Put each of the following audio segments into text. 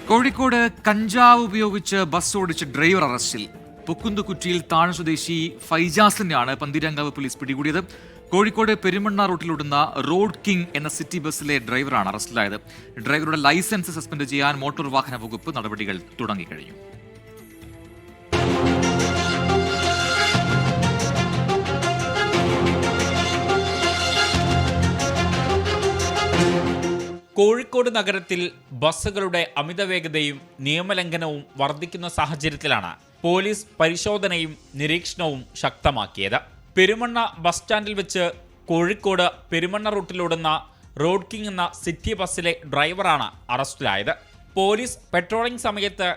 കോഴിക്കോട് കഞ്ചാവ് ഉപയോഗിച്ച് ബസ് ഓടിച്ച ഡ്രൈവർ അറസ്റ്റിൽ. പുക്കുന്തുകുറ്റിയിൽ താഴ സ്വദേശി ഫൈജാസിനെയാണ് പന്തീരാങ്കാവ് പോലീസ് പിടികൂടിയത്. കോഴിക്കോട് പെരുമണ്ണ റൂട്ടിലോടുന്ന റോഡ് കിങ് എന്ന സിറ്റി ബസ്സിലെ ഡ്രൈവറാണ് അറസ്റ്റിലായത്. ഡ്രൈവറുടെ ലൈസൻസ് സസ്പെൻഡ് ചെയ്യാൻ മോട്ടോർ വാഹന വകുപ്പ് നടപടികൾ തുടങ്ങിക്കഴിഞ്ഞു. കോഴിക്കോട് നഗരത്തിൽ ബസ്സുകളുടെ അമിതവേഗതയും നിയമലംഘനവും വർദ്ധിക്കുന്ന സാഹചര്യത്തിലാണ് പോലീസ് പരിശോധനയും നിരീക്ഷണവും ശക്തമാക്കിയത്. പെരുമണ്ണ ബസ് സ്റ്റാൻഡിൽ വെച്ച് കോഴിക്കോട് പെരുമണ്ണ റൂട്ടിലോടുന്ന റോഡ് കിങ് എന്ന സിറ്റി ബസ്സിലെ ഡ്രൈവറാണ് അറസ്റ്റിലായത്. പോലീസ് പെട്രോളിംഗ് സമയത്ത്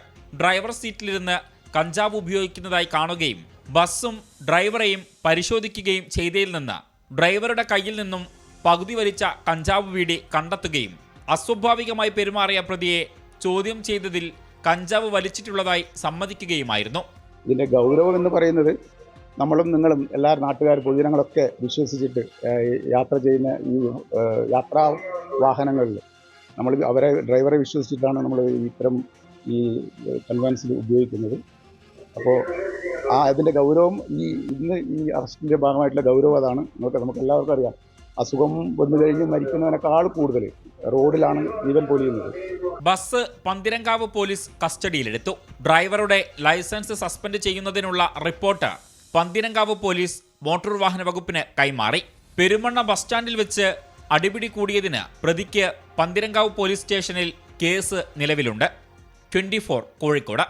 ഡ്രൈവർ സീറ്റിലിരുന്ന് കഞ്ചാവ് ഉപയോഗിക്കുന്നതായി കാണുകയും ബസ്സും ഡ്രൈവറെയും പരിശോധിക്കുകയും ചെയ്തതിൽ നിന്ന് ഡ്രൈവറുടെ കയ്യിൽ നിന്നും പകുതി വലിച്ച കഞ്ചാവ് വീടി കണ്ടെത്തുകയും അസ്വാഭാവികമായി പെരുമാറിയ പ്രതിയെ ചോദ്യം ചെയ്തതിൽ കഞ്ചാവ് വലിച്ചിട്ടുള്ളതായി സമ്മതിക്കുകയുമായിരുന്നു. ഇതിൻ്റെ ഗൗരവം എന്ന് പറയുന്നത് നമ്മളും നിങ്ങളും എല്ലാ നാട്ടുകാർ പൊതുജനങ്ങളൊക്കെ വിശ്വസിച്ചിട്ട് യാത്ര ചെയ്യുന്ന ഈ യാത്രാ വാഹനങ്ങളിൽ നമ്മൾ അവരെ ഡ്രൈവറെ വിശ്വസിച്ചിട്ടാണ് നമ്മൾ ഇത്തരം ഈ കൺവെൻസിൽ ഉപയോഗിക്കുന്നത്. അപ്പോൾ അതിൻ്റെ ഗൗരവം ഇന്ന് ഈ അറസ്റ്റിൻ്റെ ഭാഗമായിട്ടുള്ള ഗൗരവം അതാണ്. നമുക്ക് എല്ലാവർക്കും അറിയാം, അസുഖം വന്നു കഴിഞ്ഞ് മരിക്കുന്നതിനേക്കാൾ കൂടുതൽ റോഡിലാണ് ജീവൻ പൊലിയുന്നത്. ബസ് പന്തീരാങ്കാവ് പോലീസ് കസ്റ്റഡിയിലെടുത്തു. ഡ്രൈവറുടെ ലൈസൻസ് സസ്പെൻഡ് ചെയ്യുന്നതിനുള്ള റിപ്പോർട്ട് പന്തീരാങ്കാവ് പോലീസ് മോട്ടോർ വാഹന വകുപ്പിന് കൈമാറി. പെരുമണ്ണ ബസ് സ്റ്റാൻഡിൽ വെച്ച് അടിപിടി കൂടിയതിന് പ്രതിക്ക് പന്തീരാങ്കാവ് പോലീസ് സ്റ്റേഷനിൽ കേസ് നിലവിലുണ്ട്. 24 കോഴിക്കോട്.